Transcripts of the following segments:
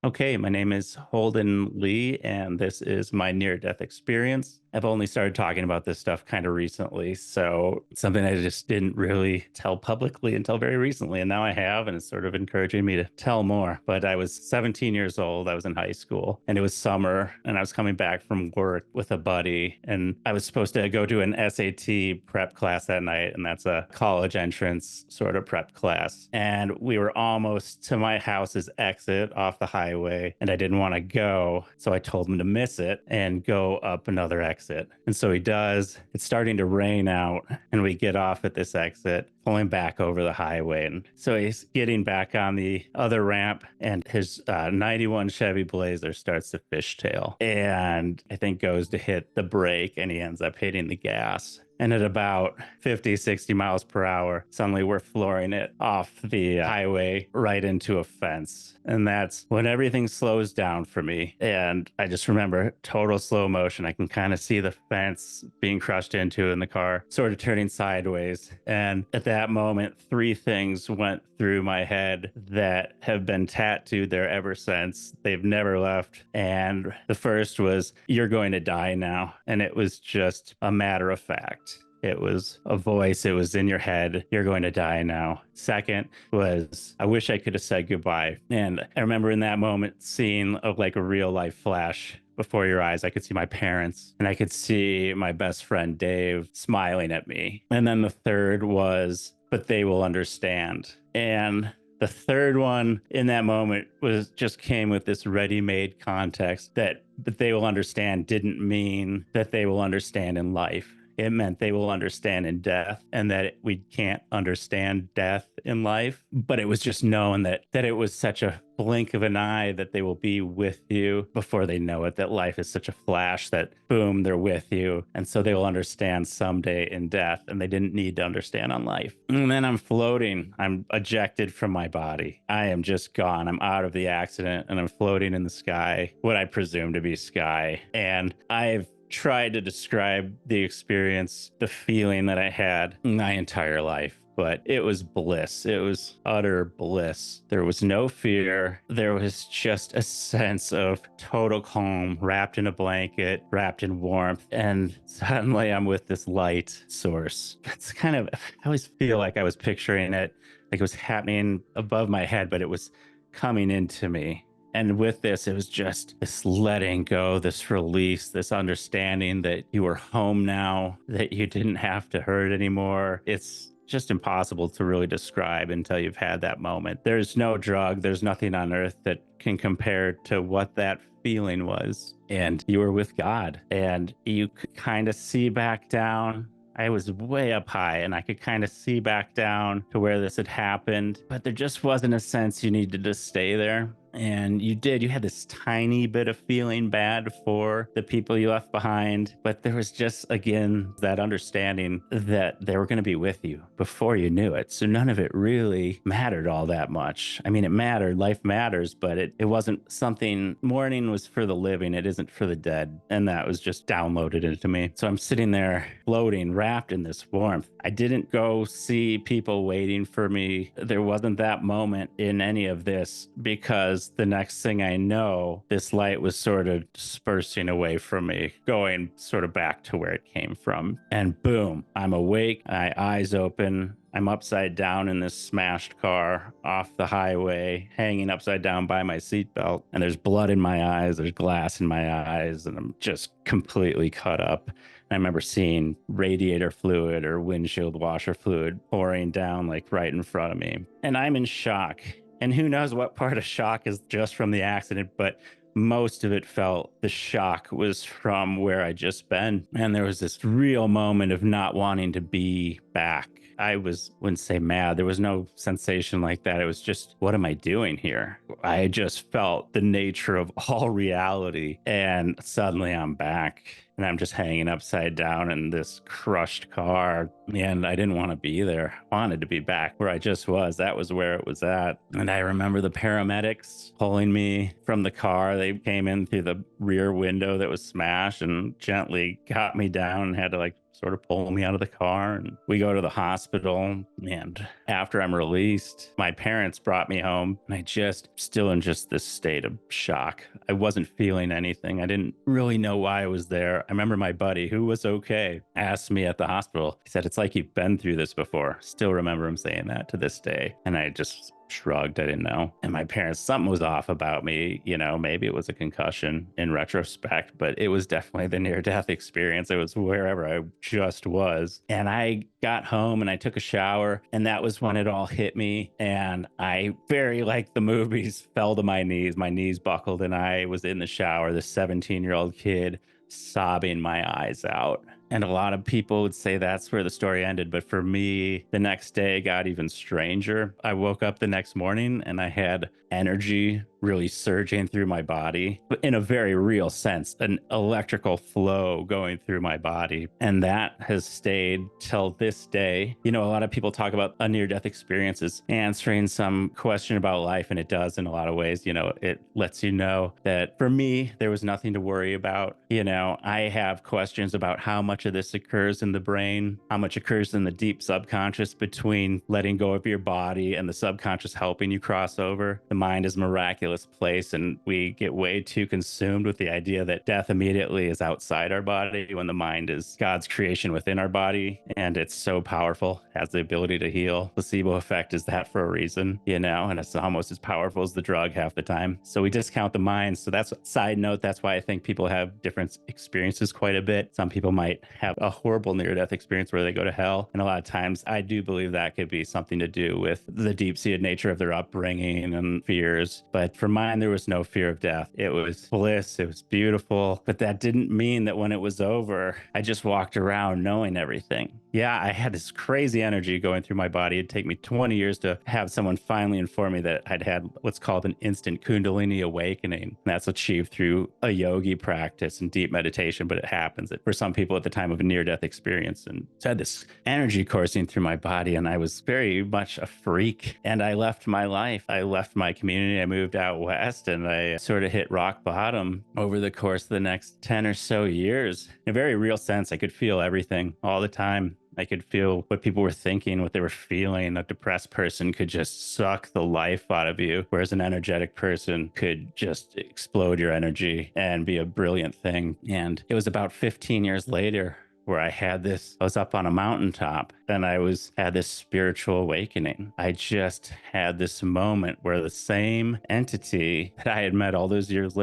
Okay, my name is Holden Lee, and this is my near death experience. I've only started talking about this stuff kind of recently. So it's something I just didn't really tell publicly until very recently. And now I have, and it's sort of encouraging me to tell more. But I was 17 years old. I was in high school, and it was summer, and I was coming back from work with a buddy. And I was supposed to go to an SAT prep class that night, and that's a college entrance sort of prep class. And we were almost to my house's exit off the highway, and I didn't want to go. So I told him to miss it and go up another exit. And so he does. It's starting to rain out, and we get off at this exit, pulling back over the highway. And so he's getting back on the other ramp, and his 91 Chevy Blazer starts to fishtail, and I think goes to hit the brake, and he ends up hitting the gas. And at about 50, 60 miles per hour, suddenly we're flooring it off the highway right into a fence. And that's when everything slows down for me. And I just remember total slow motion. I can kind of see the fence being crushed into in the car, sort of turning sideways. And at that moment, three things went through my head that have been tattooed there ever since. They've never left. And the first was, "You're going to die now." And it was just a matter of fact. It was a voice. It was in your head. "You're going to die now." Second was, "I wish I could have said goodbye." And I remember in that moment seeing like a real life flash before your eyes. I could see my parents, and I could see my best friend Dave smiling at me. And then the third was, "But they will understand." And the third one in that moment was just came with this ready-made context that "but they will understand" didn't mean that they will understand in life. It meant they will understand in death, and that we can't understand death in life. But it was just knowing that it was such a blink of an eye that they will be with you before they know it, that life is such a flash that boom, they're with you. And so they will understand someday in death, and they didn't need to understand on life. And then I'm floating. I'm ejected from my body. I am just gone. I'm out of the accident, and I'm floating in the sky, what I presume to be sky. And I've tried to describe the experience, the feeling that I had my entire life, but it was bliss. It was utter bliss. There was no fear. There was just a sense of total calm, wrapped in a blanket, wrapped in warmth. And suddenly I'm with this light source. It's kind of, I always feel like I was picturing it like it was happening above my head, but it was coming into me. And with this, it was just this letting go, this release, this understanding that you were home now, that you didn't have to hurt anymore. It's just impossible to really describe until you've had that moment. There's no drug, there's nothing on earth that can compare to what that feeling was. And you were with God, and you could kind of see back down. I was way up high, and I could kind of see back down to where this had happened, but there just wasn't a sense you needed to stay there. And you had this tiny bit of feeling bad for the people you left behind. But there was just, again, that understanding that they were going to be with you before you knew it. So none of it really mattered all that much. I mean, it mattered. Life matters, but it wasn't something. Mourning was for the living. It isn't for the dead. And that was just downloaded into me. So I'm sitting there floating, wrapped in this warmth. I didn't go see people waiting for me. There wasn't that moment in any of this, because the next thing I know, this light was sort of dispersing away from me, going sort of back to where it came from. And boom, I'm awake, my eyes open. I'm upside down in this smashed car off the highway, hanging upside down by my seatbelt. And there's blood in my eyes, there's glass in my eyes, and I'm just completely cut up. I remember seeing radiator fluid or windshield washer fluid pouring down like right in front of me. And I'm in shock. And who knows what part of shock is just from the accident, but most of it felt the shock was from where I just been. And there was this real moment of not wanting to be back. I wouldn't say mad. There was no sensation like that. It was just, what am I doing here? I just felt the nature of all reality. And suddenly I'm back. And I'm just hanging upside down in this crushed car. And I didn't want to be there. I wanted to be back where I just was. That was where it was at. And I remember the paramedics pulling me from the car. They came in through the rear window that was smashed and gently got me down and had to like sort of pull me out of the car, and we go to the hospital. And after I'm released, my parents brought me home, and I just still in just this state of shock. I wasn't feeling anything. I didn't really know why I was there. I remember my buddy, who was okay, asked me at the hospital. He said, "It's like you've been through this before." Still remember him saying that to this day. And I just shrugged. I didn't know. And my parents, something was off about me. Maybe it was a concussion in retrospect, but it was definitely the near death experience. It was wherever I just was. And I got home and I took a shower, and that was when it all hit me. And I, very like the movies, fell to my knees. My knees buckled, and I was in the shower, the 17-year-old kid, sobbing my eyes out. And a lot of people would say that's where the story ended. But for me, the next day got even stranger. I woke up the next morning and I had energy really surging through my body, but in a very real sense, an electrical flow going through my body. And that has stayed till this day. A lot of people talk about a near-death experience as answering some question about life, and it does in a lot of ways. It lets you know that for me, there was nothing to worry about. I have questions about how much of this occurs in the brain, how much occurs in the deep subconscious between letting go of your body and the subconscious helping you cross over. The mind is a miraculous place, and we get way too consumed with the idea that death immediately is outside our body when the mind is God's creation within our body, and it's so powerful, has the ability to heal. Placebo effect is that for a reason, and it's almost as powerful as the drug half the time. So we discount the mind. So that's side note. That's why I think people have different experiences quite a bit. Some people might have a horrible near-death experience where they go to hell, and a lot of times I do believe that could be something to do with the deep-seated nature of their upbringing and fears. But for mine, there was no fear of death. It was bliss. It was beautiful. But that didn't mean that when it was over, I just walked around knowing everything. Yeah, I had this crazy energy going through my body. It'd take me 20 years to have someone finally inform me that I'd had what's called an instant Kundalini awakening. That's achieved through a yogi practice and deep meditation, but it happens for some people at the time of a near-death experience. And so I had this energy coursing through my body, and I was very much a freak. And I left my life. I left my community. I moved out west, and I sort of hit rock bottom over the course of the next 10 or so years. In a very real sense, I could feel everything all the time. I could feel what people were thinking, what they were feeling. A depressed person could just suck the life out of you, whereas an energetic person could just explode your energy and be a brilliant thing. And it was about 15 years later where I was up on a mountaintop, and had this spiritual awakening. I just had this moment where the same entity that I had met all those years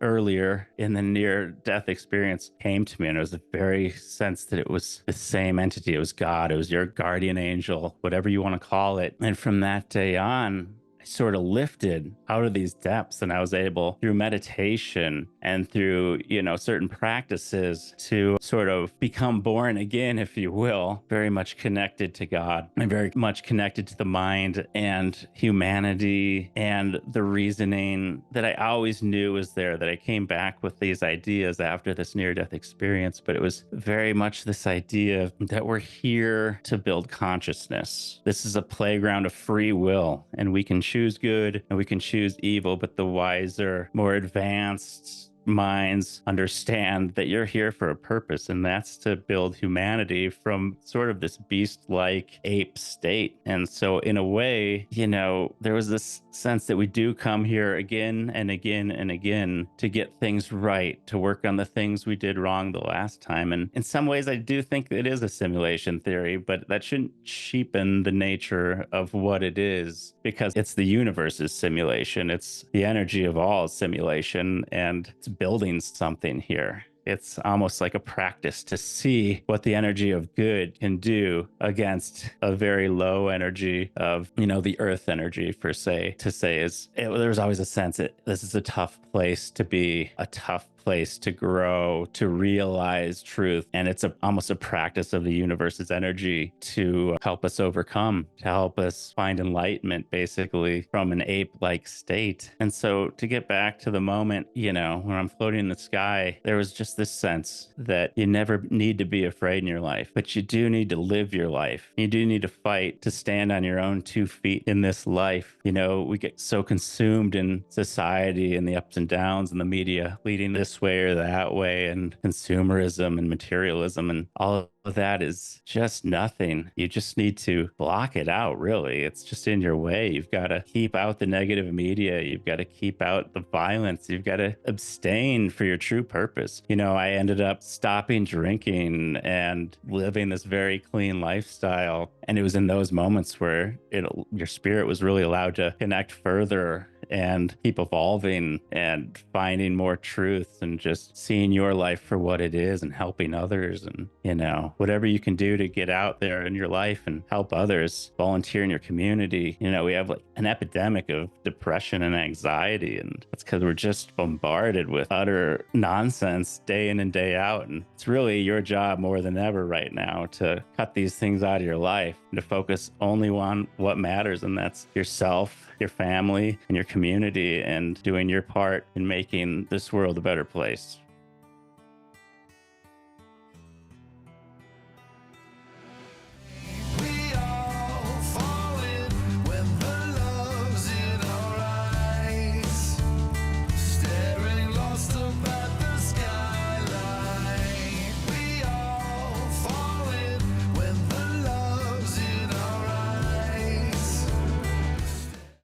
earlier in the near-death experience came to me. And it was the very sense that it was the same entity. It was God. It was your guardian angel, whatever you want to call it. And from that day on, sort of lifted out of these depths, and I was able, through meditation and through certain practices, to sort of become born again, if you will, very much connected to God and very much connected to the mind and humanity and the reasoning that I always knew was there, that I came back with these ideas after this near-death experience. But it was very much this idea that we're here to build consciousness. This is a playground of free will, and we can choose good and we can choose evil, but the wiser, more advanced minds understand that you're here for a purpose, and that's to build humanity from sort of this beast-like ape state. And so in a way, there was this sense that we do come here again and again and again to get things right, to work on the things we did wrong the last time. And in some ways, I do think it is a simulation theory, but that shouldn't cheapen the nature of what it is, because it's the universe's simulation. It's the energy of all simulation, and it's building something here. It's almost like a practice to see what the energy of good can do against a very low energy of, the earth energy, per se. There's always a sense that this is a tough place to be, a tough place to grow, to realize truth. And it's almost a practice of the universe's energy to help us overcome, to help us find enlightenment, basically, from an ape-like state. And so to get back to the moment, when I'm floating in the sky, there was just this sense that you never need to be afraid in your life, but you do need to live your life. You do need to fight to stand on your own 2 feet in this life. We get so consumed in society and the ups and downs and the media leading this this way or that way, and consumerism and materialism and all of that is just nothing. You just need to block it out, really. It's just in your way. You've got to keep out the negative media. You've got to keep out the violence. You've got to abstain for your true purpose. You know, I ended up stopping drinking and living this very clean lifestyle. And it was in those moments where your spirit was really allowed to connect further and keep evolving and finding more truth and just seeing your life for what it is and helping others. And, you know, whatever you can do to get out there in your life and help others, volunteer in your community. You know, we have like an epidemic of depression and anxiety, and that's because we're just bombarded with utter nonsense day in and day out. And it's really your job more than ever right now to cut these things out of your life and to focus only on what matters, and that's yourself, your family, and your community, and doing your part in making this world a better place.